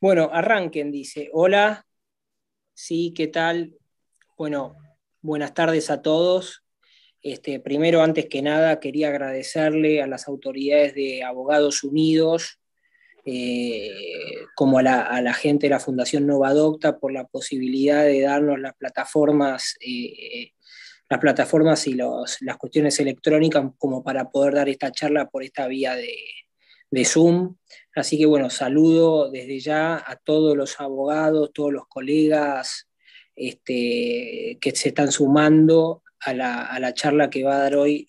Bueno, arranquen, dice. Hola, sí, ¿qué tal? Bueno, buenas tardes a todos. Primero, antes que nada, quería agradecerle a las autoridades de Abogados Unidos, como a la gente de la Fundación Nova Docta, por la posibilidad de darnos las plataformas y las cuestiones electrónicas como para poder dar esta charla por esta vía de Zoom. Así que bueno, saludo desde ya a todos los abogados, todos los colegas que se están sumando a la charla que va a dar hoy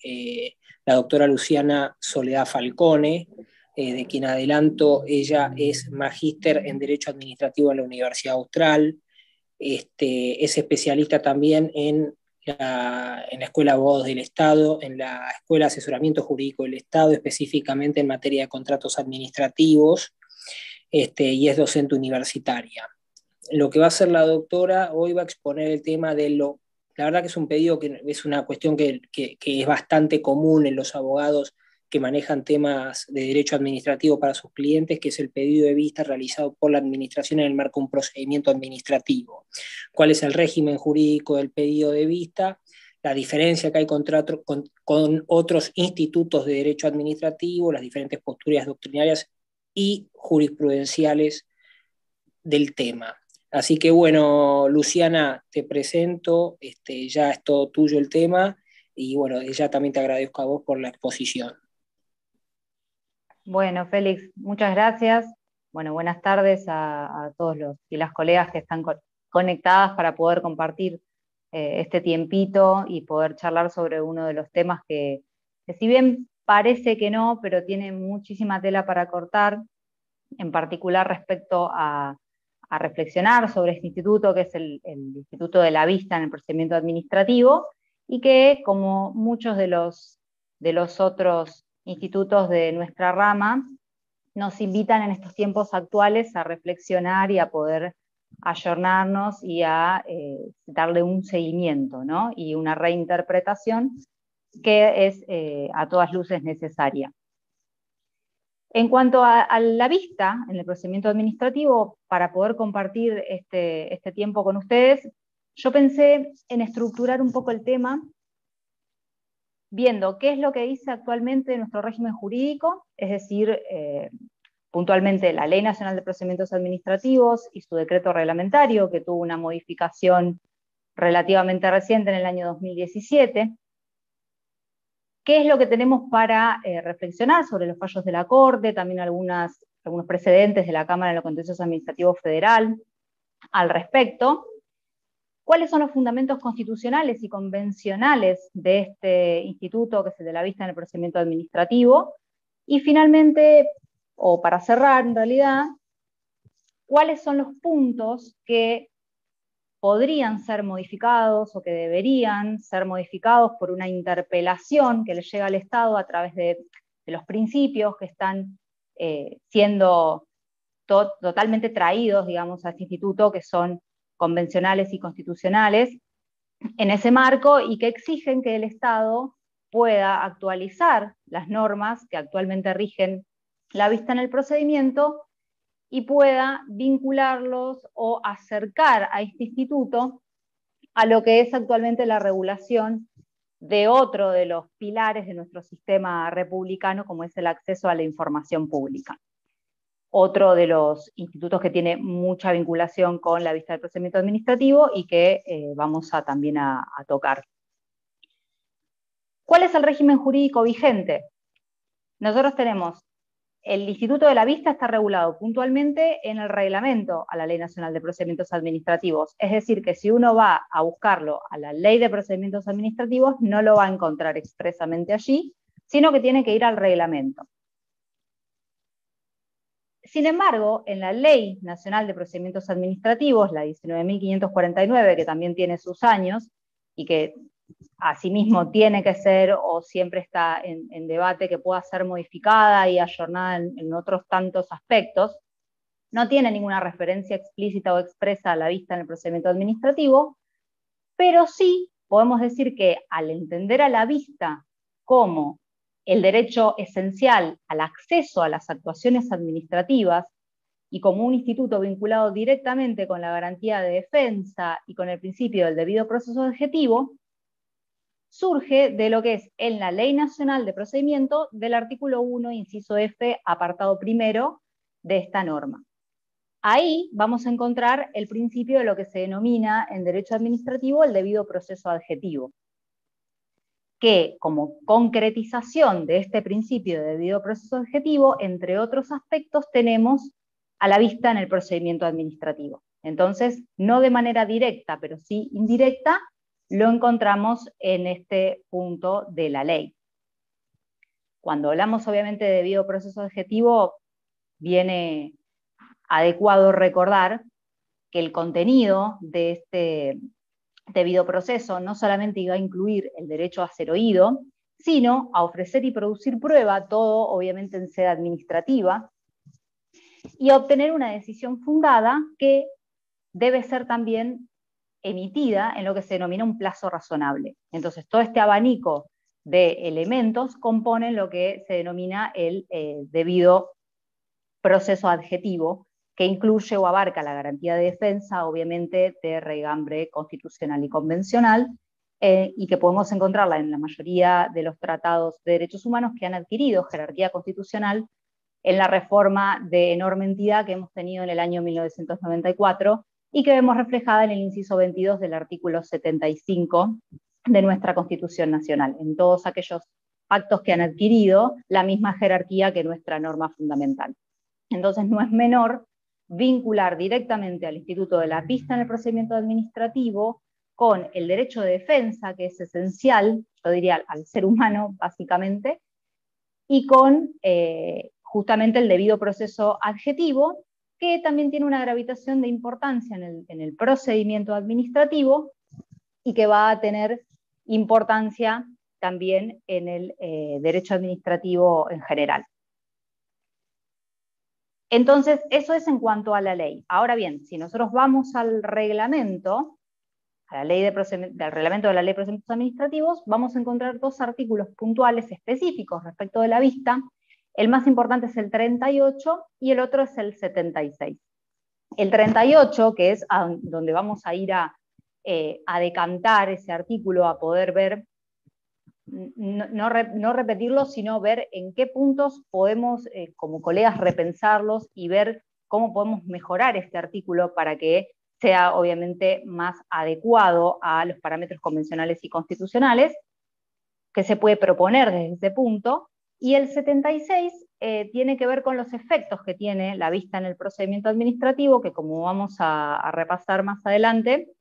la doctora Luciana Soledad Falcone, de quien adelanto, ella es magíster en Derecho Administrativo en la Universidad Austral, es especialista también en la Escuela de Abogados del Estado, en la Escuela de Asesoramiento Jurídico del Estado, específicamente en materia de contratos administrativos, y es docente universitaria. Lo que va a hacer la doctora hoy va a exponer el tema de lo... La verdad que es un pedido que es una cuestión que es bastante común en los abogados que manejan temas de derecho administrativo para sus clientes, que es el pedido de vista realizado por la administración en el marco de un procedimiento administrativo. ¿Cuál es el régimen jurídico del pedido de vista? La diferencia que hay con otros institutos de derecho administrativo, las diferentes posturas doctrinarias y jurisprudenciales del tema. Así que bueno, Luciana, te presento, ya es todo tuyo el tema, y bueno, ya también te agradezco a vos por la exposición. Bueno, Félix, muchas gracias. Bueno, buenas tardes a todos los y las colegas que están conectadas para poder compartir este tiempito y poder charlar sobre uno de los temas que si bien parece que no, pero tiene muchísima tela para cortar, en particular respecto a reflexionar sobre este instituto, que es el Instituto de la Vista en el procedimiento administrativo, y que, como muchos de los otros institutos de nuestra rama, nos invitan en estos tiempos actuales a reflexionar y a poder ayornarnos y a darle un seguimiento, ¿no? Y una reinterpretación que es a todas luces necesaria. En cuanto a la vista en el procedimiento administrativo, para poder compartir este tiempo con ustedes, yo pensé en estructurar un poco el tema viendo qué es lo que dice actualmente nuestro régimen jurídico, es decir, puntualmente la Ley Nacional de Procedimientos Administrativos y su decreto reglamentario, que tuvo una modificación relativamente reciente en el año 2017, qué es lo que tenemos para reflexionar sobre los fallos de la Corte, también algunos precedentes de la Cámara de lo Contencioso Administrativo Federal al respecto, cuáles son los fundamentos constitucionales y convencionales de este instituto, que es el de la vista en el procedimiento administrativo, y finalmente, o para cerrar en realidad, cuáles son los puntos que podrían ser modificados o que deberían ser modificados por una interpelación que le llega al Estado a través de los principios que están siendo totalmente traídos, digamos, a este instituto, que son convencionales y constitucionales, en ese marco, y que exigen que el Estado pueda actualizar las normas que actualmente rigen la vista en el procedimiento y pueda vincularlos o acercar a este instituto a lo que es actualmente la regulación de otro de los pilares de nuestro sistema republicano, como es el acceso a la información pública. Otro de los institutos que tiene mucha vinculación con la vista del procedimiento administrativo y que vamos también a tocar. ¿Cuál es el régimen jurídico vigente? Nosotros tenemos el Instituto de la Vista está regulado puntualmente en el reglamento a la Ley Nacional de Procedimientos Administrativos. Es decir, que si uno va a buscarlo a la Ley de Procedimientos Administrativos, no lo va a encontrar expresamente allí, sino que tiene que ir al reglamento. Sin embargo, en la Ley Nacional de Procedimientos Administrativos, la 19.549, que también tiene sus años, y que asimismo tiene que ser o siempre está en debate que pueda ser modificada y ayornada en otros tantos aspectos, no tiene ninguna referencia explícita o expresa a la vista en el procedimiento administrativo, pero sí podemos decir que al entender a la vista como el derecho esencial al acceso a las actuaciones administrativas, y como un instituto vinculado directamente con la garantía de defensa y con el principio del debido proceso objetivo, surge de lo que es en la Ley Nacional de Procedimiento del artículo 1, inciso F, apartado primero de esta norma. Ahí vamos a encontrar el principio de lo que se denomina en derecho administrativo el debido proceso adjetivo, que como concretización de este principio de debido proceso adjetivo, entre otros aspectos, tenemos a la vista en el procedimiento administrativo. Entonces, no de manera directa, pero sí indirecta, lo encontramos en este punto de la ley. Cuando hablamos obviamente de debido proceso adjetivo, viene adecuado recordar que el contenido de este debido proceso no solamente iba a incluir el derecho a ser oído, sino a ofrecer y producir prueba, todo obviamente en sede administrativa, y a obtener una decisión fundada que debe ser también emitida en lo que se denomina un plazo razonable. Entonces, todo este abanico de elementos componen lo que se denomina el debido proceso adjetivo, que incluye o abarca la garantía de defensa, obviamente, de raigambre constitucional y convencional, y que podemos encontrarla en la mayoría de los tratados de derechos humanos que han adquirido jerarquía constitucional en la reforma de enorme entidad que hemos tenido en el año 1994 y que vemos reflejada en el inciso 22 del artículo 75 de nuestra Constitución Nacional, en todos aquellos actos que han adquirido la misma jerarquía que nuestra norma fundamental. Entonces no es menor vincular directamente al instituto de la pista en el procedimiento administrativo con el derecho de defensa, que es esencial, yo diría, al ser humano, básicamente, y con justamente el debido proceso adjetivo, que también tiene una gravitación de importancia en el procedimiento administrativo y que va a tener importancia también en el derecho administrativo en general. Entonces, eso es en cuanto a la ley. Ahora bien, si nosotros vamos al reglamento, a la ley del reglamento de la ley de procedimientos administrativos, vamos a encontrar dos artículos puntuales específicos respecto de la vista. El más importante es el 38 y el otro es el 76. El 38, que es donde vamos a ir a decantar ese artículo, a poder ver, no repetirlo, sino ver en qué puntos podemos, como colegas, repensarlos y ver cómo podemos mejorar este artículo para que sea obviamente más adecuado a los parámetros convencionales y constitucionales que se puede proponer desde ese punto. Y el 76 tiene que ver con los efectos que tiene la vista en el procedimiento administrativo, que como vamos a repasar más adelante,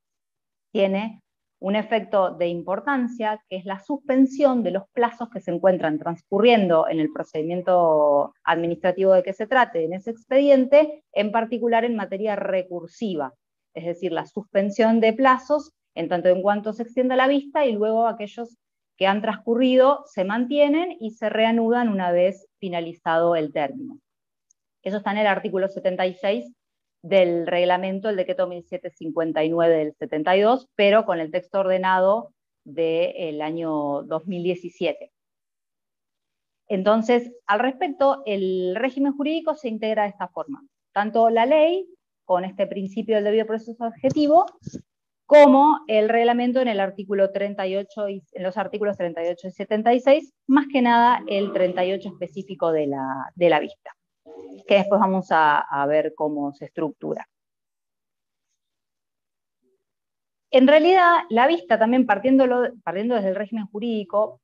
tiene un efecto de importancia, que es la suspensión de los plazos que se encuentran transcurriendo en el procedimiento administrativo de que se trate en ese expediente, en particular en materia recursiva, es decir, la suspensión de plazos en tanto en cuanto se extienda la vista y luego aquellos que han transcurrido se mantienen y se reanudan una vez finalizado el término. Eso está en el artículo 76 del reglamento, el decreto 1759 del 72, pero con el texto ordenado del año 2017. Entonces, al respecto, el régimen jurídico se integra de esta forma. Tanto la ley, con este principio del debido proceso adjetivo, como el reglamento en el artículo 38 y en los artículos 38 y 76, más que nada el 38 específico de la vista, que después vamos a ver cómo se estructura. En realidad, la vista también partiendo desde el régimen jurídico,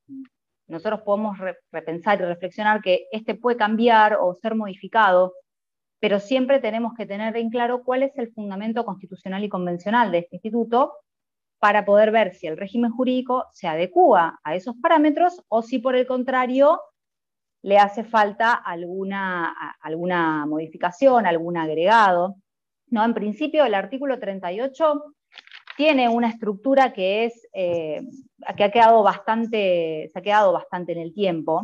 nosotros podemos repensar y reflexionar que este puede cambiar o ser modificado, pero siempre tenemos que tener en claro cuál es el fundamento constitucional y convencional de este instituto para poder ver si el régimen jurídico se adecúa a esos parámetros o si por el contrario le hace falta alguna modificación, algún agregado. No, en principio el artículo 38 tiene una estructura que se ha quedado bastante en el tiempo,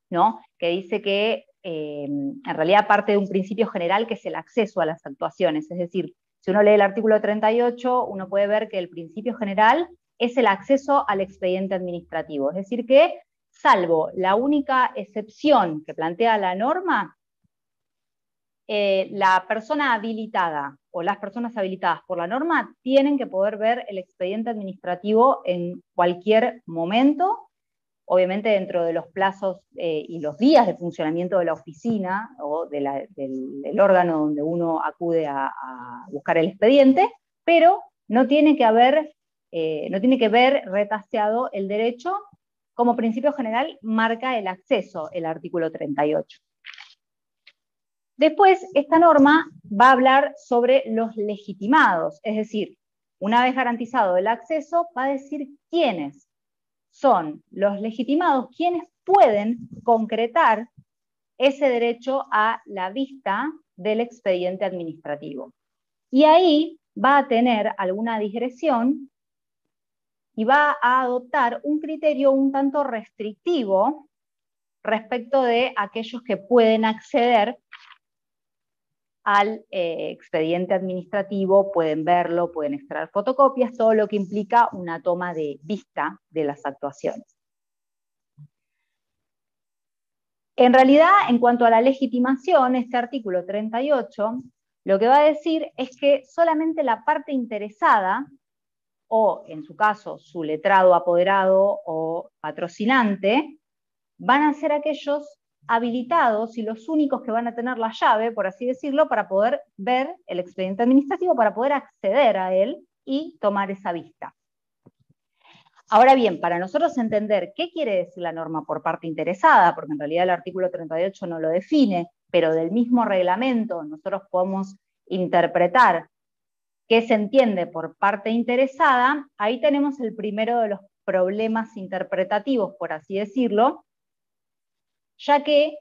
¿no? Que dice que en realidad parte de un principio general que es el acceso a las actuaciones, es decir, si uno lee el artículo 38, uno puede ver que el principio general es el acceso al expediente administrativo, es decir que, salvo la única excepción que plantea la norma, la persona habilitada o las personas habilitadas por la norma tienen que poder ver el expediente administrativo en cualquier momento, obviamente dentro de los plazos y los días de funcionamiento de la oficina o del órgano donde uno acude a buscar el expediente, pero no tiene que ver retaseado el derecho. Como principio general marca el acceso, el artículo 38. Después, esta norma va a hablar sobre los legitimados, es decir, una vez garantizado el acceso, va a decir quiénes son los legitimados, quienes pueden concretar ese derecho a la vista del expediente administrativo. Y ahí va a tener alguna digresión y va a adoptar un criterio un tanto restrictivo respecto de aquellos que pueden acceder al expediente administrativo, pueden verlo, pueden extraer fotocopias, todo lo que implica una toma de vista de las actuaciones. En realidad, en cuanto a la legitimación, este artículo 38 lo que va a decir es que solamente la parte interesada, o en su caso su letrado, apoderado o patrocinante, van a ser aquellos habilitados y los únicos que van a tener la llave, por así decirlo, para poder ver el expediente administrativo, para poder acceder a él y tomar esa vista. Ahora bien, para nosotros entender qué quiere decir la norma por parte interesada, porque en realidad el artículo 38 no lo define, pero del mismo reglamento nosotros podemos interpretar qué se entiende por parte interesada, ahí tenemos el primero de los problemas interpretativos, por así decirlo, ya que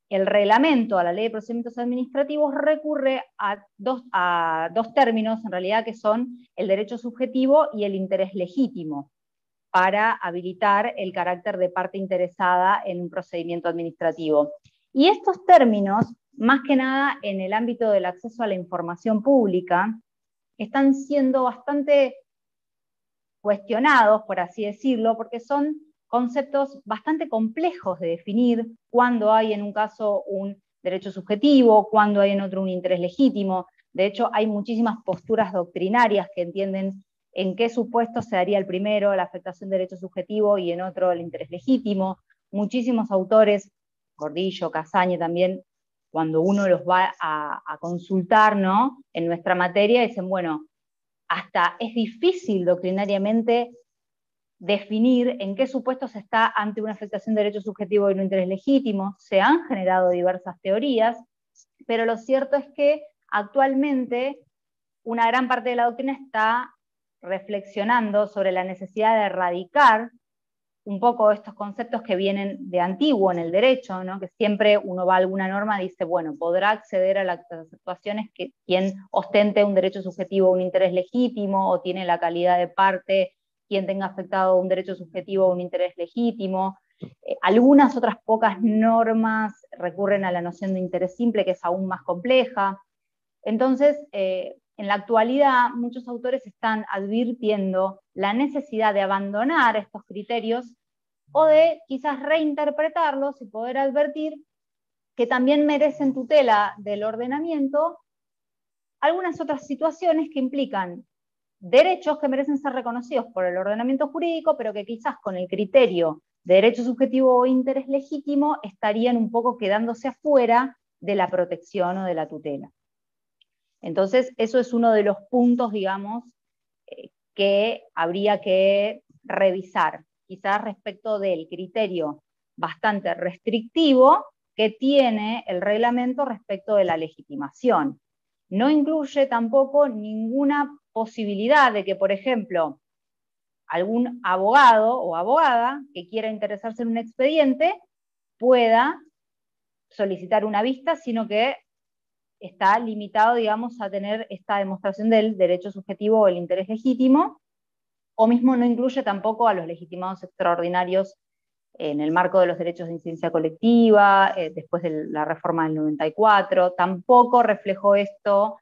el reglamento a la Ley de Procedimientos Administrativos recurre a dos términos, en realidad, que son el derecho subjetivo y el interés legítimo, para habilitar el carácter de parte interesada en un procedimiento administrativo. Y estos términos, más que nada en el ámbito del acceso a la información pública, están siendo bastante cuestionados, por así decirlo, porque son conceptos bastante complejos de definir, cuando hay en un caso un derecho subjetivo, cuando hay en otro un interés legítimo. De hecho, hay muchísimas posturas doctrinarias que entienden en qué supuesto se daría el primero la afectación de derecho subjetivo y en otro el interés legítimo. Muchísimos autores, Gordillo, Casaña también, cuando uno los va a consultar, ¿no?, en nuestra materia, dicen, bueno, hasta es difícil doctrinariamente definir en qué supuestos se está ante una afectación de derecho subjetivo y un interés legítimo. Se han generado diversas teorías, pero lo cierto es que actualmente una gran parte de la doctrina está reflexionando sobre la necesidad de erradicar un poco estos conceptos que vienen de antiguo en el derecho, ¿no?, que siempre uno va a alguna norma y dice, bueno, podrá acceder a las actuaciones que quien ostente un derecho subjetivo o un interés legítimo, o tiene la calidad de parte quien tenga afectado un derecho subjetivo o un interés legítimo. Algunas otras pocas normas recurren a la noción de interés simple, que es aún más compleja. Entonces, en la actualidad, muchos autores están advirtiendo la necesidad de abandonar estos criterios o de quizás reinterpretarlos y poder advertir que también merecen tutela del ordenamiento algunas otras situaciones que implican derechos que merecen ser reconocidos por el ordenamiento jurídico, pero que quizás con el criterio de derecho subjetivo o interés legítimo estarían un poco quedándose afuera de la protección o de la tutela. Entonces, eso es uno de los puntos, digamos, que habría que revisar, quizás respecto del criterio bastante restrictivo que tiene el reglamento respecto de la legitimación. No incluye tampoco ninguna posibilidad de que, por ejemplo, algún abogado o abogada que quiera interesarse en un expediente pueda solicitar una vista, sino que está limitado, digamos, a tener esta demostración del derecho subjetivo o el interés legítimo, o mismo no incluye tampoco a los legitimados extraordinarios en el marco de los derechos de incidencia colectiva, después de la reforma del 94, tampoco reflejó esto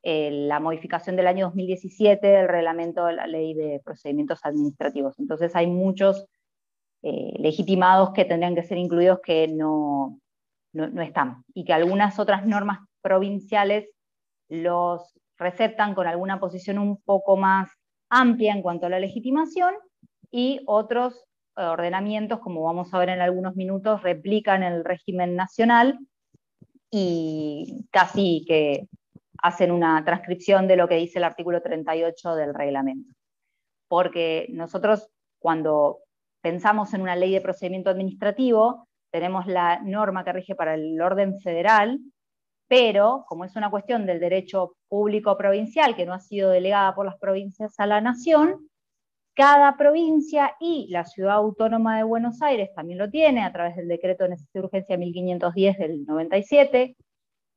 la modificación del año 2017 del reglamento de la Ley de Procedimientos Administrativos. Entonces hay muchos legitimados que tendrían que ser incluidos que no están, y que algunas otras normas provinciales los receptan con alguna posición un poco más amplia en cuanto a la legitimación, y otros ordenamientos, como vamos a ver en algunos minutos, replican el régimen nacional y casi que hacen una transcripción de lo que dice el artículo 38 del reglamento. Porque nosotros, cuando pensamos en una ley de procedimiento administrativo, tenemos la norma que rige para el orden federal, pero como es una cuestión del derecho público provincial que no ha sido delegada por las provincias a la nación, cada provincia, y la Ciudad Autónoma de Buenos Aires también lo tiene a través del decreto de necesidad y urgencia 1510 del 97,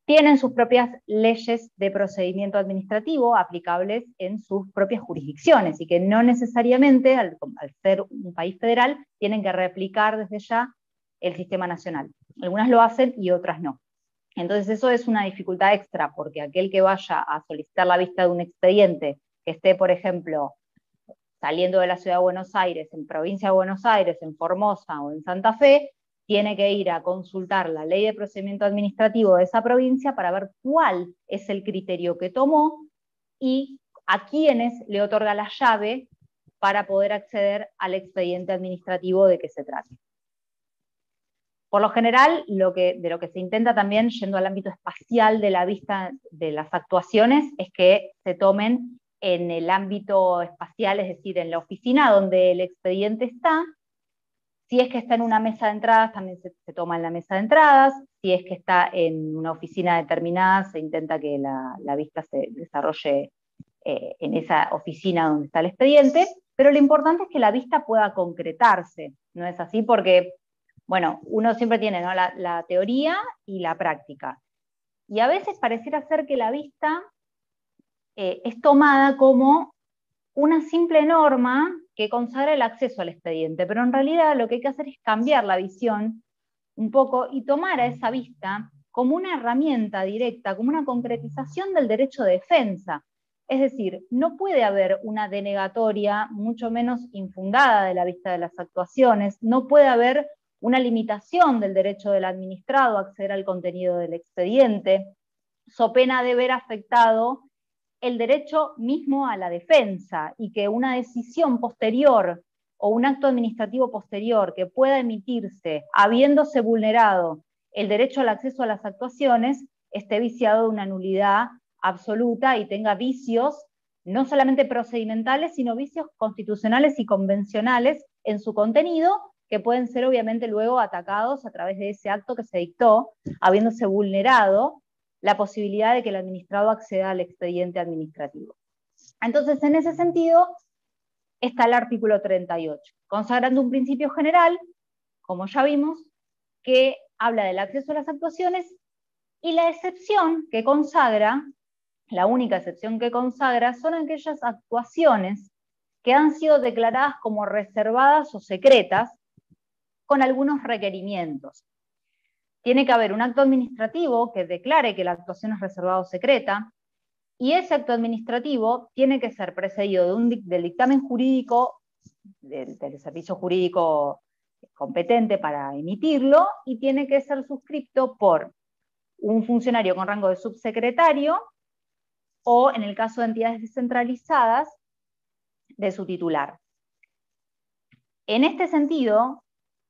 tienen sus propias leyes de procedimiento administrativo aplicables en sus propias jurisdicciones, y que no necesariamente, al ser un país federal, tienen que replicar desde ya el sistema nacional. Algunas lo hacen y otras no. Entonces eso es una dificultad extra, porque aquel que vaya a solicitar la vista de un expediente que esté, por ejemplo, saliendo de la Ciudad de Buenos Aires, en Provincia de Buenos Aires, en Formosa o en Santa Fe, tiene que ir a consultar la ley de procedimiento administrativo de esa provincia para ver cuál es el criterio que tomó y a quiénes le otorga la llave para poder acceder al expediente administrativo de que se trate. Por lo general, de lo que se intenta también, yendo al ámbito espacial de la vista de las actuaciones, es que se tomen en el ámbito espacial, es decir, en la oficina donde el expediente está. Si es que está en una mesa de entradas, también se toma en la mesa de entradas. Si es que está en una oficina determinada, se intenta que la vista se desarrolle en esa oficina donde está el expediente. Pero lo importante es que la vista pueda concretarse. ¿No es así? Porque, bueno, uno siempre tiene, ¿no?, la teoría y la práctica. Y a veces pareciera ser que la vista es tomada como una simple norma que consagra el acceso al expediente, pero en realidad lo que hay que hacer es cambiar la visión un poco y tomar a esa vista como una herramienta directa, como una concretización del derecho de defensa. Es decir, no puede haber una denegatoria, mucho menos infundada, de la vista de las actuaciones, no puede haber una limitación del derecho del administrado a acceder al contenido del expediente, so pena de ver afectado el derecho mismo a la defensa, y que una decisión posterior o un acto administrativo posterior que pueda emitirse habiéndose vulnerado el derecho al acceso a las actuaciones esté viciado de una nulidad absoluta y tenga vicios no solamente procedimentales, sino vicios constitucionales y convencionales en su contenido, que pueden ser obviamente luego atacados a través de ese acto que se dictó, habiéndose vulnerado la posibilidad de que el administrado acceda al expediente administrativo. Entonces, en ese sentido, está el artículo 38, consagrando un principio general, como ya vimos, que habla del acceso a las actuaciones, y la excepción que consagra, la única excepción que consagra, son aquellas actuaciones que han sido declaradas como reservadas o secretas, con algunos requerimientos. Tiene que haber un acto administrativo que declare que la actuación es reservada o secreta, y ese acto administrativo tiene que ser precedido del dictamen jurídico, del servicio jurídico competente para emitirlo, y tiene que ser suscripto por un funcionario con rango de subsecretario, o, en el caso de entidades descentralizadas, de su titular. En este sentido,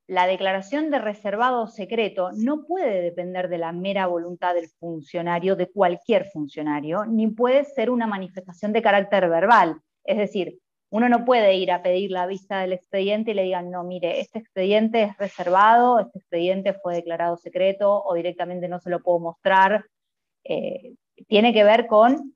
la declaración de reservado o secreto no puede depender de la mera voluntad del funcionario, de cualquier funcionario, ni puede ser una manifestación de carácter verbal. Es decir, uno no puede ir a pedir la vista del expediente y le digan, no, mire, este expediente es reservado, este expediente fue declarado secreto, o directamente no se lo puedo mostrar. Tiene que ver con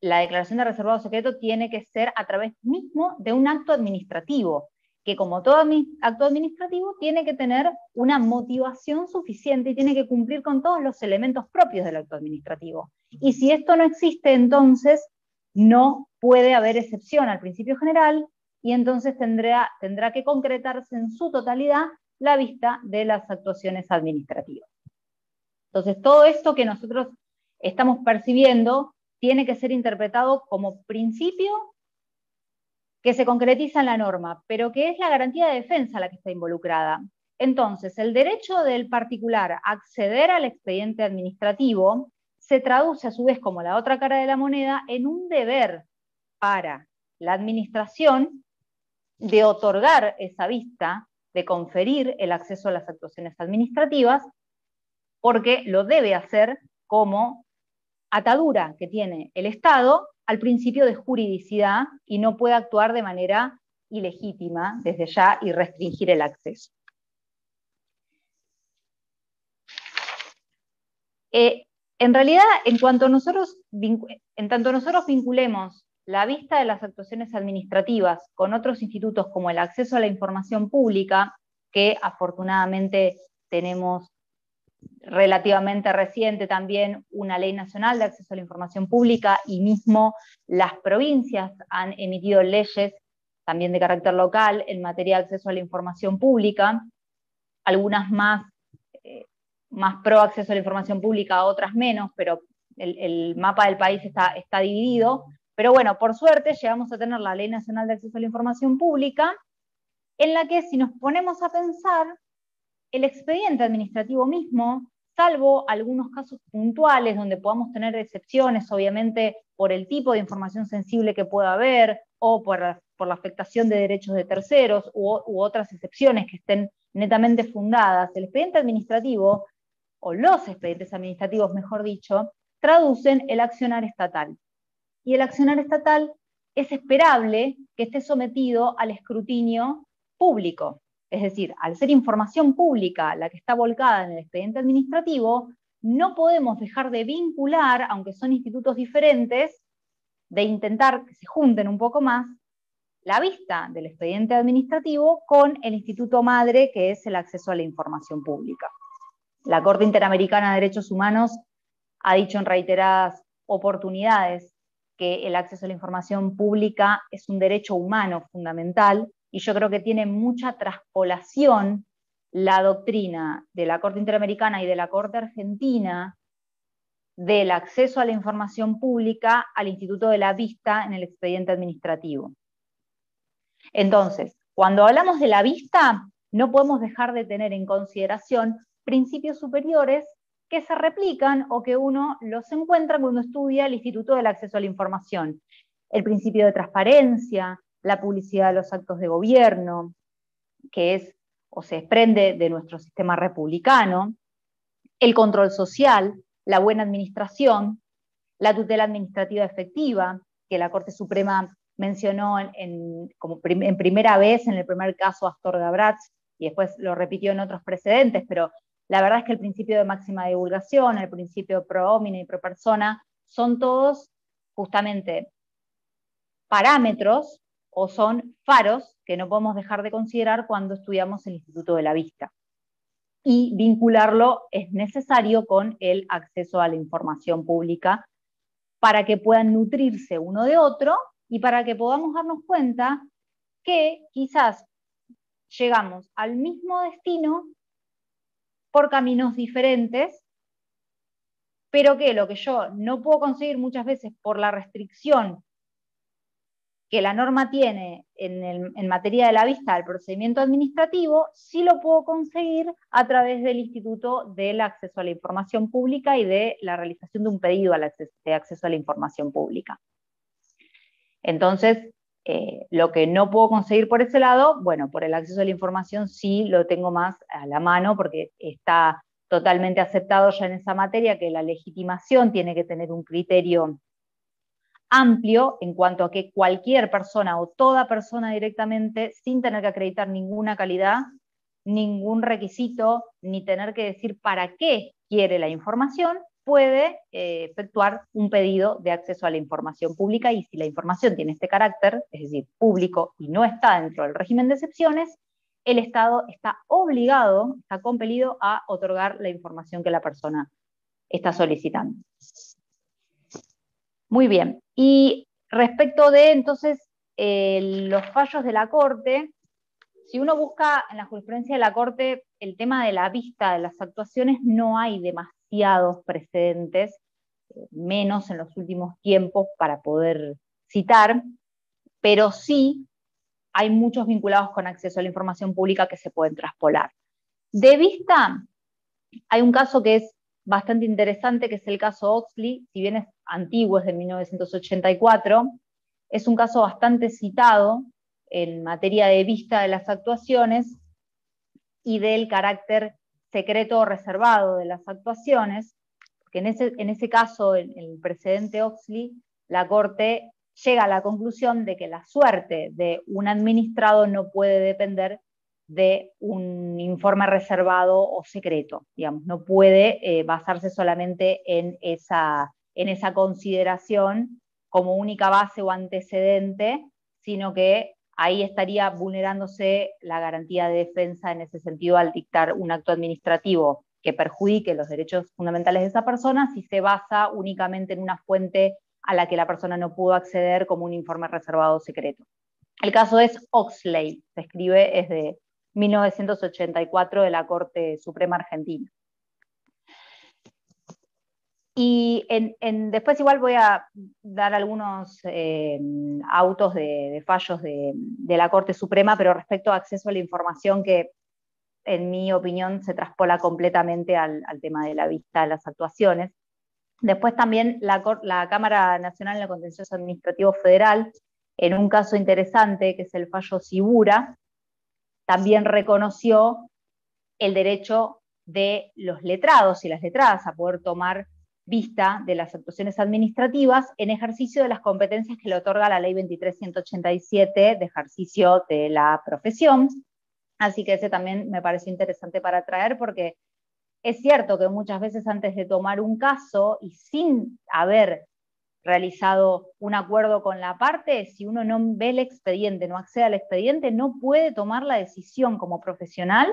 la declaración de reservado o secreto, tiene que ser a través mismo de un acto administrativo, que, como todo acto administrativo, tiene que tener una motivación suficiente y tiene que cumplir con todos los elementos propios del acto administrativo. Y si esto no existe, entonces no puede haber excepción al principio general, y entonces tendrá que concretarse en su totalidad la vista de las actuaciones administrativas. Entonces, todo esto que nosotros estamos percibiendo tiene que ser interpretado como principio que se concretiza en la norma, pero que es la garantía de defensa la que está involucrada. Entonces, el derecho del particular a acceder al expediente administrativo se traduce a su vez como la otra cara de la moneda en un deber para la administración de otorgar esa vista, de conferir el acceso a las actuaciones administrativas, porque lo debe hacer como atadura que tiene el Estado al principio de juridicidad y no puede actuar de manera ilegítima desde ya y restringir el acceso. En realidad, en tanto nosotros vinculemos la vista de las actuaciones administrativas con otros institutos como el acceso a la información pública, que afortunadamente tenemos relativamente reciente también una ley nacional de acceso a la información pública, y mismo las provincias han emitido leyes también de carácter local en materia de acceso a la información pública, algunas más pro acceso a la información pública, otras menos, pero el mapa del país está dividido. Pero bueno, por suerte llegamos a tener la Ley Nacional de Acceso a la Información Pública, en la que, si nos ponemos a pensar, el expediente administrativo mismo, salvo algunos casos puntuales donde podamos tener excepciones, obviamente por el tipo de información sensible que pueda haber, o por la afectación de derechos de terceros, u otras excepciones que estén netamente fundadas, el expediente administrativo, o los expedientes administrativos, mejor dicho, traducen el accionar estatal. Y el accionar estatal es esperable que esté sometido al escrutinio público. Es decir, al ser información pública la que está volcada en el expediente administrativo, no podemos dejar de vincular, aunque son institutos diferentes, de intentar que se junten un poco más, la vista del expediente administrativo con el instituto madre, que es el acceso a la información pública. La Corte Interamericana de Derechos Humanos ha dicho en reiteradas oportunidades que el acceso a la información pública es un derecho humano fundamental, y yo creo que tiene mucha traspolación la doctrina de la Corte Interamericana y de la Corte Argentina del acceso a la información pública al instituto de la vista en el expediente administrativo. Entonces, cuando hablamos de la vista, no podemos dejar de tener en consideración principios superiores que se replican o que uno los encuentra cuando estudia el Instituto del Acceso a la Información. El principio de transparencia, la publicidad de los actos de gobierno, que es o se desprende de nuestro sistema republicano, el control social, la buena administración, la tutela administrativa efectiva, que la Corte Suprema mencionó en primera vez en el primer caso Astorga Bratz, y después lo repitió en otros precedentes, pero la verdad es que el principio de máxima divulgación, el principio pro homine y pro persona, son todos justamente parámetros o son faros que no podemos dejar de considerar cuando estudiamos el Instituto de la Vista. Y vincularlo es necesario con el acceso a la información pública para que puedan nutrirse uno de otro y para que podamos darnos cuenta que quizás llegamos al mismo destino por caminos diferentes, pero que lo que yo no puedo conseguir muchas veces por la restricción que la norma tiene en materia de la vista del procedimiento administrativo, sí lo puedo conseguir a través del Instituto del Acceso a la Información Pública y de la realización de un pedido de acceso a la información pública. Entonces, lo que no puedo conseguir por ese lado, bueno, por el acceso a la información sí lo tengo más a la mano, porque está totalmente aceptado ya en esa materia que la legitimación tiene que tener un criterio amplio en cuanto a que cualquier persona o toda persona directamente, sin tener que acreditar ninguna calidad, ningún requisito, ni tener que decir para qué quiere la información, puede efectuar un pedido de acceso a la información pública, y si la información tiene este carácter, es decir, público, y no está dentro del régimen de excepciones, el Estado está obligado, está compelido a otorgar la información que la persona está solicitando. Muy bien, y respecto de entonces los fallos de la Corte, si uno busca en la jurisprudencia de la Corte el tema de la vista de las actuaciones, no hay demasiados precedentes, menos en los últimos tiempos para poder citar, pero sí hay muchos vinculados con acceso a la información pública que se pueden traspolar. De vista, hay un caso que es bastante interesante, que es el caso Oxley. Si bien es antiguo, es de 1984, es un caso bastante citado en materia de vista de las actuaciones y del carácter secreto o reservado de las actuaciones, porque en ese caso, en el precedente Oxley, la Corte llega a la conclusión de que la suerte de un administrado no puede depender de un informe reservado o secreto, digamos, no puede basarse solamente en esa consideración como única base o antecedente, sino que ahí estaría vulnerándose la garantía de defensa en ese sentido al dictar un acto administrativo que perjudique los derechos fundamentales de esa persona si se basa únicamente en una fuente a la que la persona no pudo acceder como un informe reservado o secreto. El caso es Oxley, se escribe, es de 1984 de la Corte Suprema Argentina. Y después igual voy a dar algunos autos de fallos de la Corte Suprema, pero respecto a acceso a la información que, en mi opinión, se traspola completamente al tema de la vista de las actuaciones. Después también la Cámara Nacional de Contencioso Administrativo Federal, en un caso interesante, que es el fallo Sibura, también reconoció el derecho de los letrados y las letradas a poder tomar vista de las actuaciones administrativas en ejercicio de las competencias que le otorga la Ley 23.187 de ejercicio de la profesión. Así que ese también me pareció interesante para traer, porque es cierto que muchas veces antes de tomar un caso y sin haber realizado un acuerdo con la parte, si uno no ve el expediente, no accede al expediente, no puede tomar la decisión como profesional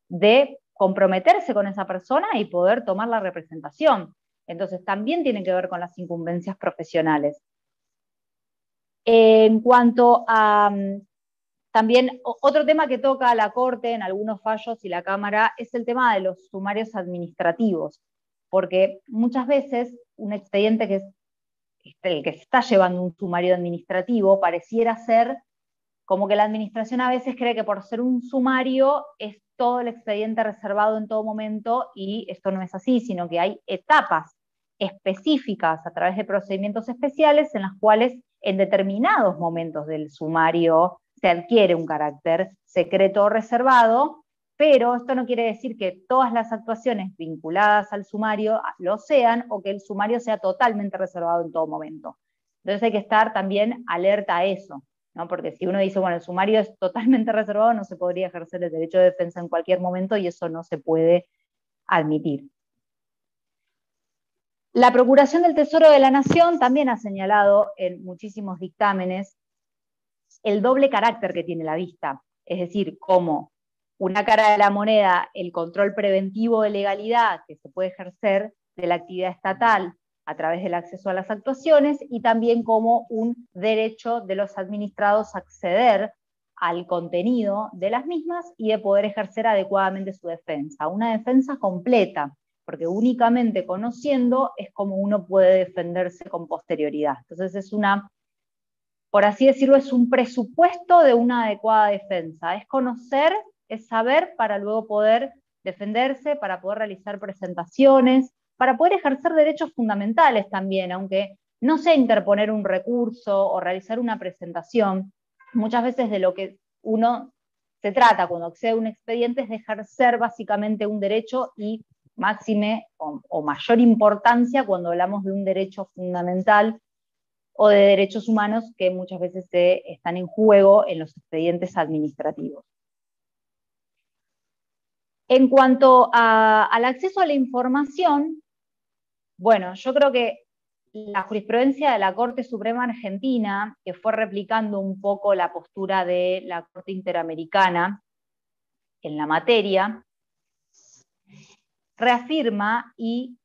de comprometerse con esa persona y poder tomar la representación. Entonces también tiene que ver con las incumbencias profesionales. En cuanto a también otro tema que toca la Corte en algunos fallos y la Cámara es el tema de los sumarios administrativos, porque muchas veces un expediente que es el que se está llevando un sumario administrativo pareciera ser como que la administración a veces cree que por ser un sumario es todo el expediente reservado en todo momento, y esto no es así, sino que hay etapas específicas a través de procedimientos especiales en las cuales en determinados momentos del sumario se adquiere un carácter secreto o reservado, pero esto no quiere decir que todas las actuaciones vinculadas al sumario lo sean, o que el sumario sea totalmente reservado en todo momento. Entonces hay que estar también alerta a eso, ¿no? Porque si uno dice, bueno, el sumario es totalmente reservado, no se podría ejercer el derecho de defensa en cualquier momento, y eso no se puede admitir. La Procuración del Tesoro de la Nación también ha señalado en muchísimos dictámenes el doble carácter que tiene la vista, es decir, como una cara de la moneda, el control preventivo de legalidad que se puede ejercer de la actividad estatal a través del acceso a las actuaciones, y también como un derecho de los administrados a acceder al contenido de las mismas y de poder ejercer adecuadamente su defensa. Una defensa completa, porque únicamente conociendo es como uno puede defenderse con posterioridad. Entonces es una, por así decirlo, es un presupuesto de una adecuada defensa. Es conocer, es saber para luego poder defenderse, para poder realizar presentaciones, para poder ejercer derechos fundamentales también, aunque no sea interponer un recurso o realizar una presentación. Muchas veces de lo que uno se trata cuando accede a un expediente es de ejercer básicamente un derecho, y máxime o mayor importancia cuando hablamos de un derecho fundamental o de derechos humanos que muchas veces están en juego en los expedientes administrativos. En cuanto al acceso a la información, bueno, yo creo que la jurisprudencia de la Corte Suprema Argentina, que fue replicando un poco la postura de la Corte Interamericana en la materia, reafirma y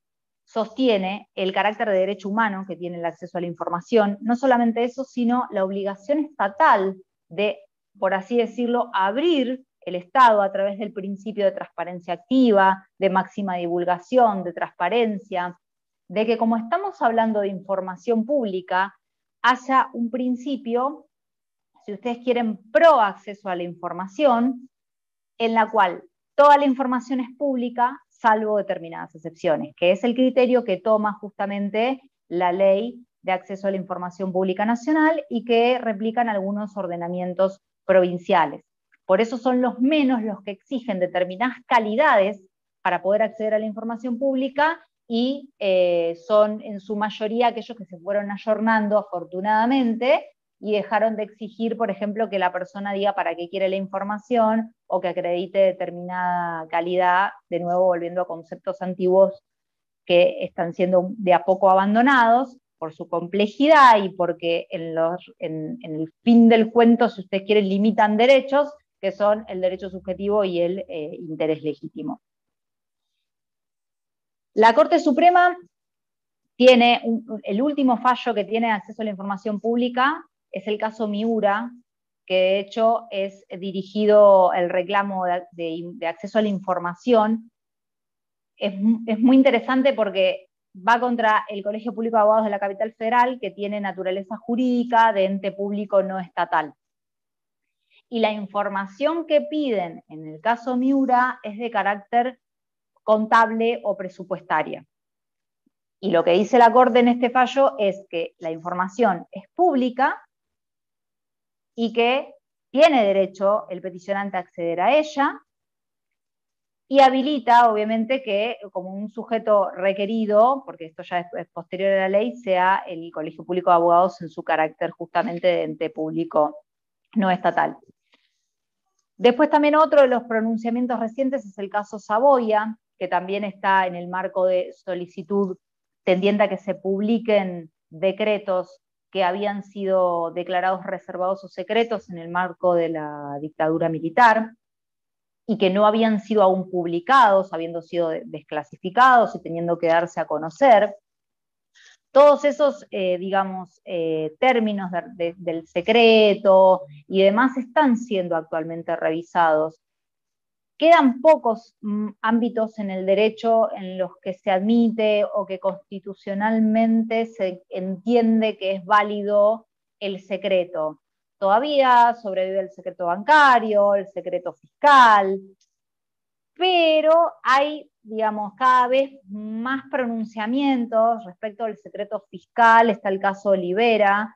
sostiene el carácter de derecho humano que tiene el acceso a la información. No solamente eso, sino la obligación estatal de, por así decirlo, abrir el Estado a través del principio de transparencia activa, de máxima divulgación, de transparencia, de que, como estamos hablando de información pública, haya un principio, si ustedes quieren, pro acceso a la información, en la cual toda la información es pública salvo determinadas excepciones, que es el criterio que toma justamente la Ley de Acceso a la Información Pública Nacional y que replican algunos ordenamientos provinciales. Por eso son los menos los que exigen determinadas calidades para poder acceder a la información pública y son en su mayoría aquellos que se fueron ayornando afortunadamente y dejaron de exigir, por ejemplo, que la persona diga para qué quiere la información o que acredite determinada calidad, de nuevo volviendo a conceptos antiguos que están siendo de a poco abandonados por su complejidad y porque en el fin del cuento, si ustedes quieren, limitan derechos, que son el derecho subjetivo y el interés legítimo. La Corte Suprema tiene el último fallo que tiene acceso a la información pública, es el caso Miura, que de hecho es dirigido el reclamo de acceso a la información. Es muy interesante porque va contra el Colegio Público de Abogados de la Capital Federal, que tiene naturaleza jurídica de ente público no estatal. Y la información que piden en el caso Miura es de carácter contable o presupuestaria. Y lo que dice la Corte en este fallo es que la información es pública y que tiene derecho el peticionante a acceder a ella, y habilita, obviamente, que como un sujeto requerido, porque esto ya es posterior a la ley, sea el Colegio Público de Abogados en su carácter justamente de ente público no estatal. Después también otro de los pronunciamientos recientes es el caso Saboya, que también está en el marco de solicitud tendiente a que se publiquen decretos que habían sido declarados reservados o secretos en el marco de la dictadura militar y que no habían sido aún publicados, habiendo sido desclasificados y teniendo que darse a conocer. Todos esos, términos del secreto y demás están siendo actualmente revisados. Quedan pocos ámbitos en el derecho en los que se admite o que constitucionalmente se entiende que es válido el secreto. Todavía sobrevive el secreto bancario, el secreto fiscal, pero hay, cada vez más pronunciamientos respecto al secreto fiscal. Está el caso Olivera,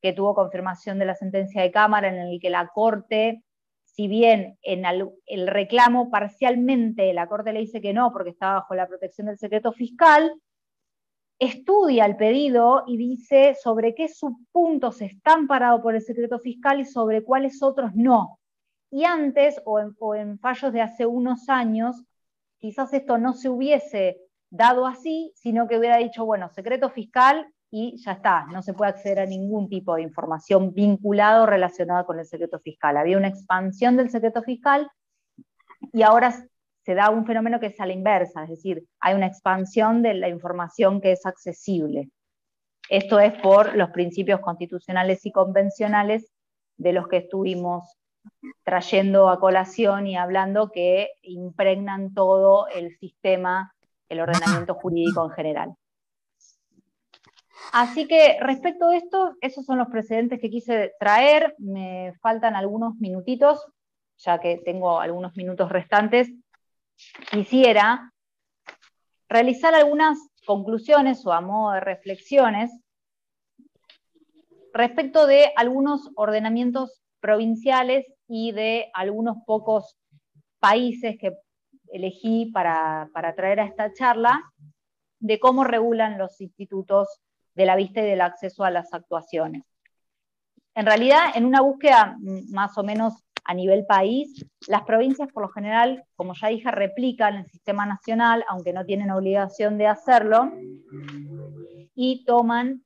que tuvo confirmación de la sentencia de Cámara en el que la Corte, si bien en el reclamo parcialmente la Corte le dice que no porque está bajo la protección del secreto fiscal, estudia el pedido y dice sobre qué subpuntos están parados por el secreto fiscal y sobre cuáles otros no. Y antes, o en fallos de hace unos años, quizás esto no se hubiese dado así, sino que hubiera dicho, bueno, secreto fiscal y ya está, no se puede acceder a ningún tipo de información vinculada o relacionada con el secreto fiscal. Había una expansión del secreto fiscal y ahora se da un fenómeno que es a la inversa, es decir, hay una expansión de la información que es accesible. Esto es por los principios constitucionales y convencionales de los que estuvimos trayendo a colación y hablando, que impregnan todo el sistema, el ordenamiento jurídico en general. Así que respecto a esto, esos son los precedentes que quise traer. Me faltan algunos minutitos, ya que tengo algunos minutos restantes. Quisiera realizar algunas conclusiones o a modo de reflexiones respecto de algunos ordenamientos provinciales y de algunos pocos países que elegí para traer a esta charla, de cómo regulan los institutos de la vista y del acceso a las actuaciones. En realidad, en una búsqueda más o menos a nivel país, las provincias por lo general, como ya dije, replican el sistema nacional, aunque no tienen obligación de hacerlo, y toman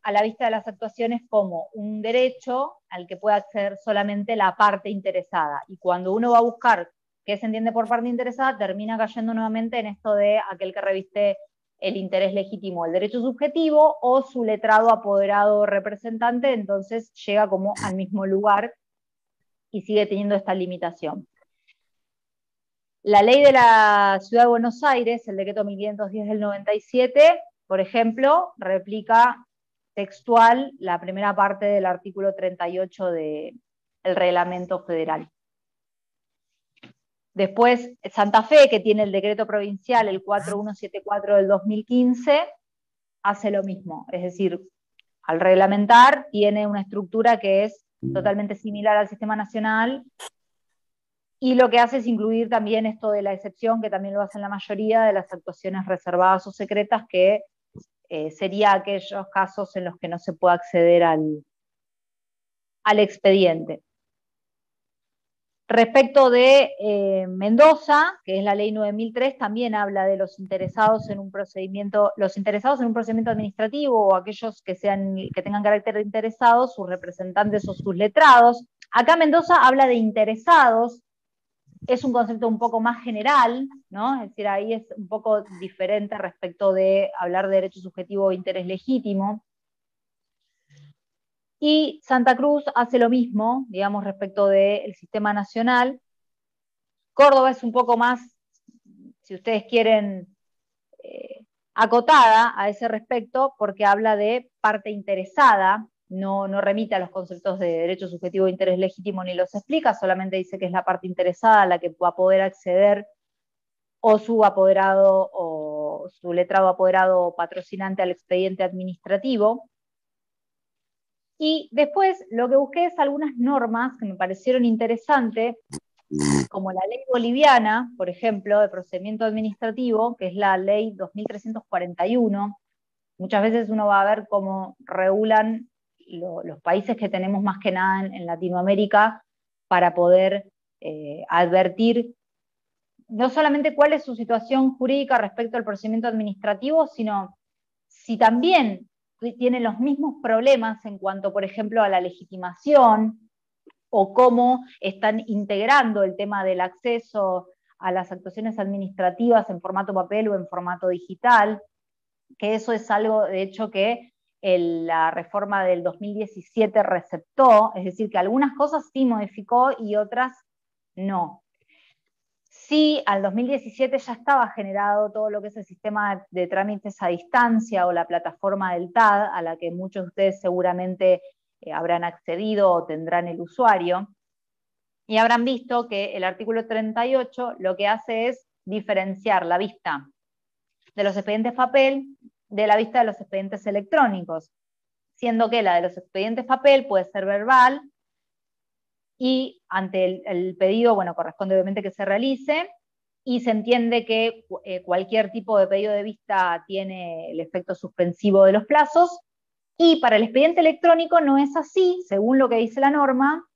a la vista de las actuaciones como un derecho al que puede acceder solamente la parte interesada. Y cuando uno va a buscar qué se entiende por parte interesada, termina cayendo nuevamente en esto de aquel que reviste el interés legítimo, el derecho subjetivo, o su letrado, apoderado o representante, entonces llega como al mismo lugar y sigue teniendo esta limitación. La ley de la Ciudad de Buenos Aires, el decreto 1510 del 97, por ejemplo, replica textual la primera parte del artículo 38 del Reglamento Federal. Después, Santa Fe, que tiene el decreto provincial, el 4174 del 2015, hace lo mismo. Es decir, al reglamentar, tiene una estructura que es totalmente similar al sistema nacional, y lo que hace es incluir también esto de la excepción, que también lo hacen la mayoría de las actuaciones reservadas o secretas, que sería aquellos casos en los que no se puede acceder al expediente. Respecto de Mendoza, que es la ley 9003, también habla de los interesados en un procedimiento administrativo, o aquellos que tengan carácter de interesados, sus representantes o sus letrados. Acá Mendoza habla de interesados, es un concepto un poco más general, ¿no? Es decir, ahí es un poco diferente respecto de hablar de derecho subjetivo o interés legítimo. Y Santa Cruz hace lo mismo, digamos, respecto del sistema nacional. Córdoba es un poco más, si ustedes quieren, acotada a ese respecto, porque habla de parte interesada, no remite a los conceptos de derecho subjetivo e interés legítimo ni los explica, solamente dice que es la parte interesada la que va a poder acceder, o su apoderado o su letrado apoderado o patrocinante, al expediente administrativo. Y después lo que busqué es algunas normas que me parecieron interesantes, como la ley boliviana, por ejemplo, de procedimiento administrativo, que es la ley 2341. Muchas veces uno va a ver cómo regulan los países que tenemos más que nada en Latinoamérica, para poder advertir no solamente cuál es su situación jurídica respecto al procedimiento administrativo, sino si también tienen los mismos problemas en cuanto, por ejemplo, a la legitimación, o cómo están integrando el tema del acceso a las actuaciones administrativas en formato papel o en formato digital, que eso es algo, de hecho, que la reforma del 2017 receptó, es decir, que algunas cosas sí modificó y otras no. Sí, al 2017 ya estaba generado todo lo que es el sistema de trámites a distancia, o la plataforma del TAD, a la que muchos de ustedes seguramente habrán accedido o tendrán el usuario, y habrán visto que el artículo 38 lo que hace es diferenciar la vista de los expedientes papel de la vista de los expedientes electrónicos, siendo que la de los expedientes papel puede ser verbal, y ante el pedido, bueno, corresponde obviamente que se realice, y se entiende que cualquier tipo de pedido de vista tiene el efecto suspensivo de los plazos, y para el expediente electrónico no es así, según lo que dice la norma,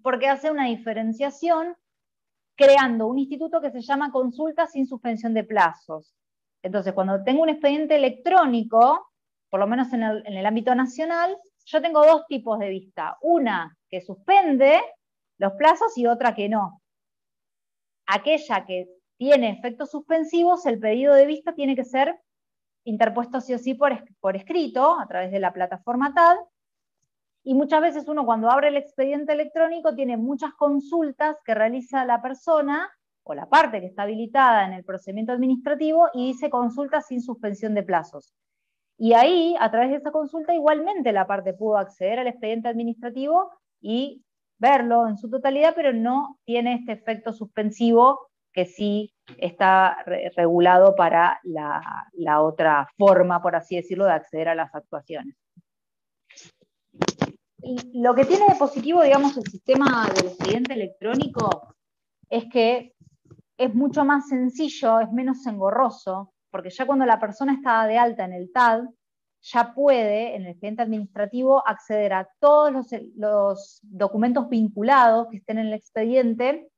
porque hace una diferenciación creando un instituto que se llama consulta sin suspensión de plazos. Entonces, cuando tengo un expediente electrónico, por lo menos en el ámbito nacional, yo tengo dos tipos de vista. Una que suspende los plazos y otra que no. Aquella que tiene efectos suspensivos, el pedido de vista tiene que ser interpuesto sí o sí por escrito, a través de la plataforma TAD, y muchas veces uno, cuando abre el expediente electrónico, tiene muchas consultas que realiza la persona o la parte que está habilitada en el procedimiento administrativo, y dice consulta sin suspensión de plazos. Y ahí, a través de esa consulta, igualmente la parte pudo acceder al expediente administrativo y verlo en su totalidad, pero no tiene este efecto suspensivo que sí está regulado para la otra forma, por así decirlo, de acceder a las actuaciones. Y lo que tiene de positivo, digamos, el sistema del expediente electrónico es que es mucho más sencillo, es menos engorroso, porque ya cuando la persona está de alta en el TAD, ya puede, en el expediente administrativo, acceder a todos los documentos vinculados que estén en el expediente,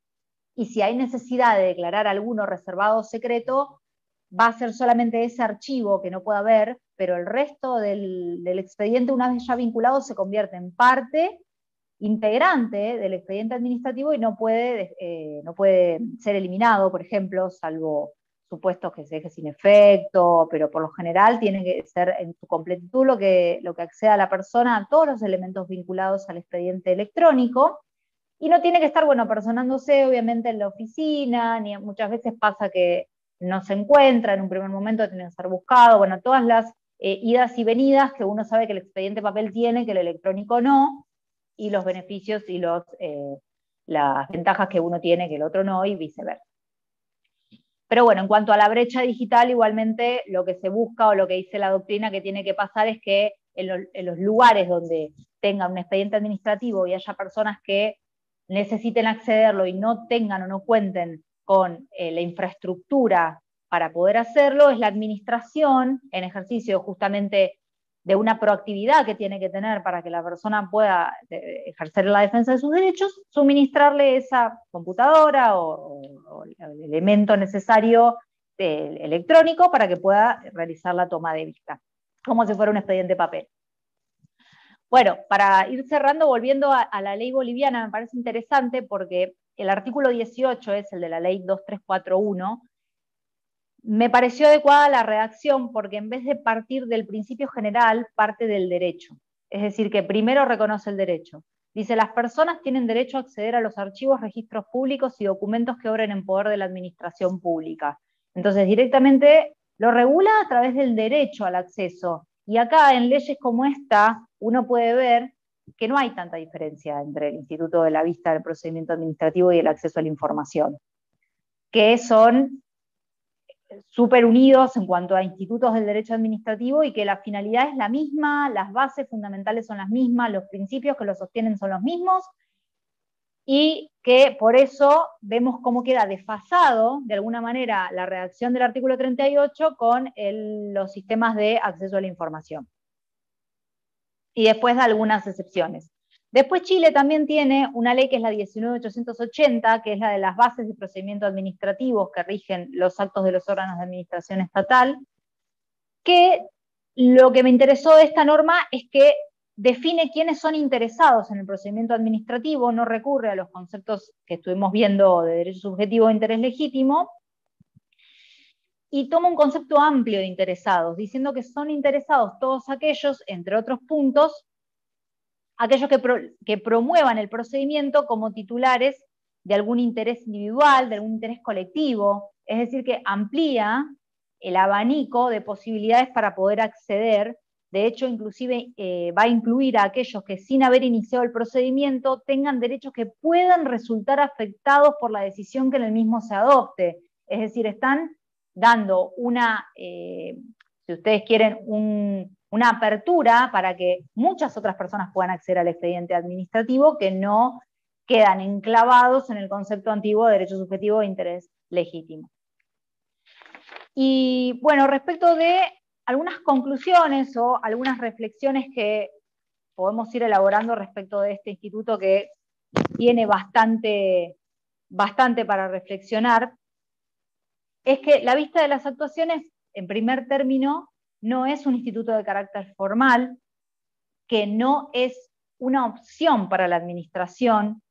y si hay necesidad de declarar alguno reservado o secreto, va a ser solamente ese archivo que no pueda ver, pero el resto del expediente, una vez ya vinculado, se convierte en parte integrante del expediente administrativo, y no puede ser eliminado, por ejemplo, salvo supuestos que se deje sin efecto, pero por lo general tiene que ser en su completitud lo que acceda a la persona a todos los elementos vinculados al expediente electrónico, y no tiene que estar, bueno, personándose obviamente en la oficina, ni muchas veces pasa que no se encuentra, en un primer momento tiene que ser buscado, bueno, todas las idas y venidas que uno sabe que el expediente papel tiene, que el electrónico no, y los beneficios y las ventajas que uno tiene que el otro no, y viceversa. Pero bueno, en cuanto a la brecha digital, igualmente lo que se busca o lo que dice la doctrina que tiene que pasar es que en los lugares donde tengan un expediente administrativo y haya personas que necesiten accederlo y no tengan o no cuenten con la infraestructura para poder hacerlo, es la administración, en ejercicio justamente de una proactividad que tiene que tener para que la persona pueda ejercer la defensa de sus derechos, suministrarle esa computadora o el elemento necesario electrónico para que pueda realizar la toma de vista, como si fuera un expediente papel. Bueno, para ir cerrando, volviendo a la ley boliviana, me parece interesante porque el artículo 18 es el de la ley 2341, me pareció adecuada la redacción porque en vez de partir del principio general, parte del derecho. Es decir, que primero reconoce el derecho. Dice, las personas tienen derecho a acceder a los archivos, registros públicos y documentos que obren en poder de la administración pública. Entonces, directamente lo regula a través del derecho al acceso. Y acá, en leyes como esta, uno puede ver que no hay tanta diferencia entre el Instituto de la Vista del Procedimiento Administrativo y el acceso a la información, que son súper unidos en cuanto a institutos del derecho administrativo y que la finalidad es la misma, las bases fundamentales son las mismas, los principios que lo sostienen son los mismos, y que por eso vemos cómo queda desfasado, de alguna manera, la redacción del artículo 38 con los sistemas de acceso a la información. Y después da algunas excepciones. Después Chile también tiene una ley que es la 19.880, que es la de las bases de procedimiento administrativos que rigen los actos de los órganos de administración estatal, que lo que me interesó de esta norma es que define quiénes son interesados en el procedimiento administrativo, no recurre a los conceptos que estuvimos viendo de derecho subjetivo e interés legítimo, y toma un concepto amplio de interesados, diciendo que son interesados todos aquellos, entre otros puntos, aquellos que promuevan el procedimiento como titulares de algún interés individual, de algún interés colectivo, es decir, que amplía el abanico de posibilidades para poder acceder. De hecho, inclusive va a incluir a aquellos que sin haber iniciado el procedimiento tengan derechos que puedan resultar afectados por la decisión que en el mismo se adopte. Es decir, están dando una, si ustedes quieren, una apertura para que muchas otras personas puedan acceder al expediente administrativo que no quedan enclavados en el concepto antiguo de derecho subjetivo e interés legítimo. Y bueno, respecto de algunas conclusiones o algunas reflexiones que podemos ir elaborando respecto de este instituto que tiene bastante para reflexionar, es que la vista de las actuaciones, en primer término, no es un instituto de carácter formal, que no es una opción para la administración,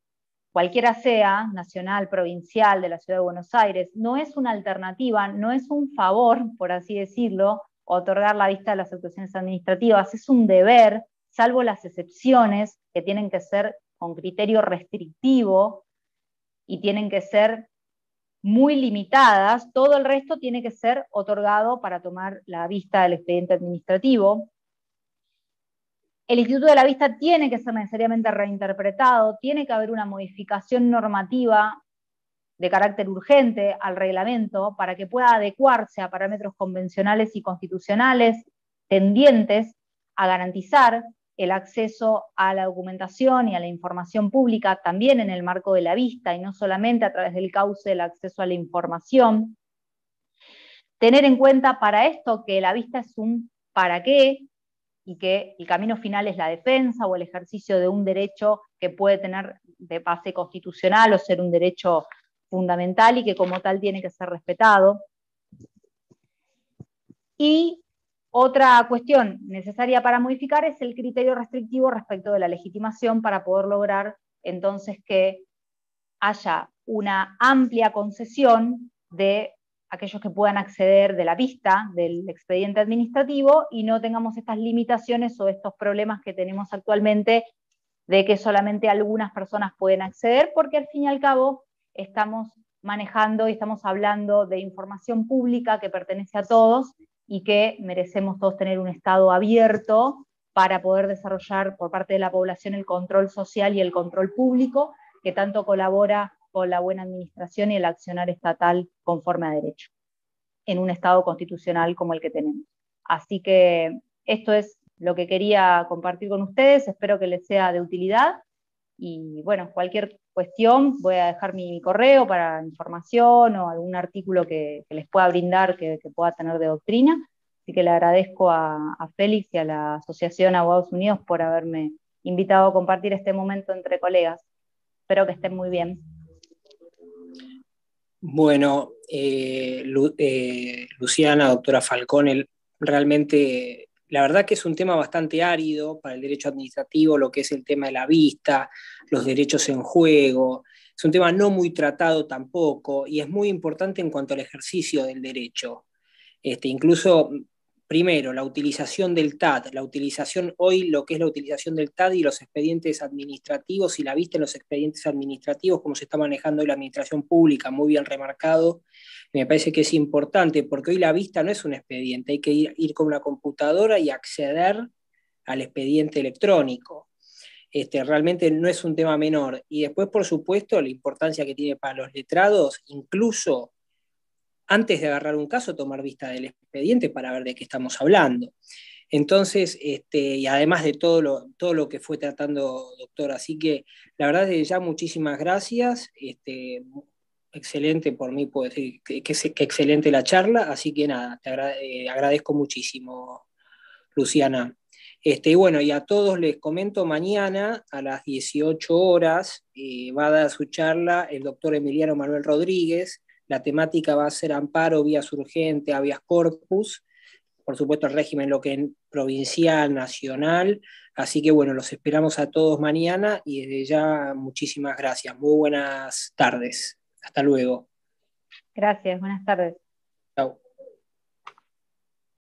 cualquiera sea, nacional, provincial, de la Ciudad de Buenos Aires, no es una alternativa, no es un favor, por así decirlo, otorgar la vista de las actuaciones administrativas, es un deber, salvo las excepciones que tienen que ser con criterio restrictivo y tienen que ser muy limitadas, todo el resto tiene que ser otorgado para tomar la vista del expediente administrativo. El Instituto de la Vista tiene que ser necesariamente reinterpretado, tiene que haber una modificación normativa de carácter urgente al reglamento para que pueda adecuarse a parámetros convencionales y constitucionales tendientes a garantizar el acceso a la documentación y a la información pública también en el marco de la vista y no solamente a través del cauce del acceso a la información. Tener en cuenta para esto que la vista es un para qué y que el camino final es la defensa o el ejercicio de un derecho que puede tener de base constitucional o ser un derecho fundamental y que como tal tiene que ser respetado. Y otra cuestión necesaria para modificar es el criterio restrictivo respecto de la legitimación para poder lograr entonces que haya una amplia concesión de aquellos que puedan acceder de la vista del expediente administrativo y no tengamos estas limitaciones o estos problemas que tenemos actualmente de que solamente algunas personas pueden acceder, porque al fin y al cabo estamos manejando y estamos hablando de información pública que pertenece a todos y que merecemos todos tener un Estado abierto para poder desarrollar por parte de la población el control social y el control público, que tanto colabora con la buena administración y el accionar estatal conforme a derecho, en un Estado constitucional como el que tenemos. Así que esto es lo que quería compartir con ustedes, espero que les sea de utilidad, y bueno, cualquier cuestión voy a dejar mi correo para información o algún artículo que les pueda brindar que pueda tener de doctrina. Así que le agradezco a Félix y a la Asociación Abogados Unidos por haberme invitado a compartir este momento entre colegas. Espero que estén muy bien. Bueno, Luciana, doctora Falcón, realmente, la verdad que es un tema bastante árido para el derecho administrativo, lo que es el tema de la vista, los derechos en juego. Es un tema no muy tratado tampoco y es muy importante en cuanto al ejercicio del derecho. Incluso, primero, la utilización del TAD, la utilización hoy, lo que es la utilización del TAD y los expedientes administrativos y la vista en los expedientes administrativos, como se está manejando hoy la administración pública, muy bien remarcado, me parece que es importante, porque hoy la vista no es un expediente, hay que ir con una computadora y acceder al expediente electrónico. Realmente no es un tema menor. Y después, por supuesto, la importancia que tiene para los letrados, incluso antes de agarrar un caso, tomar vista del expediente para ver de qué estamos hablando. Entonces, y además de todo lo que fue tratando, doctor, así que la verdad desde ya muchísimas gracias, excelente por mí, puedo decir que excelente la charla, así que nada, agradezco muchísimo, Luciana. Y bueno, y a todos les comento, mañana a las 18 horas va a dar su charla el doctor Emiliano Manuel Rodríguez. La temática va a ser amparo, vías urgente, habeas corpus, por supuesto el régimen lo que es provincial, nacional, así que bueno, los esperamos a todos mañana y desde ya muchísimas gracias. Muy buenas tardes. Hasta luego. Gracias, buenas tardes.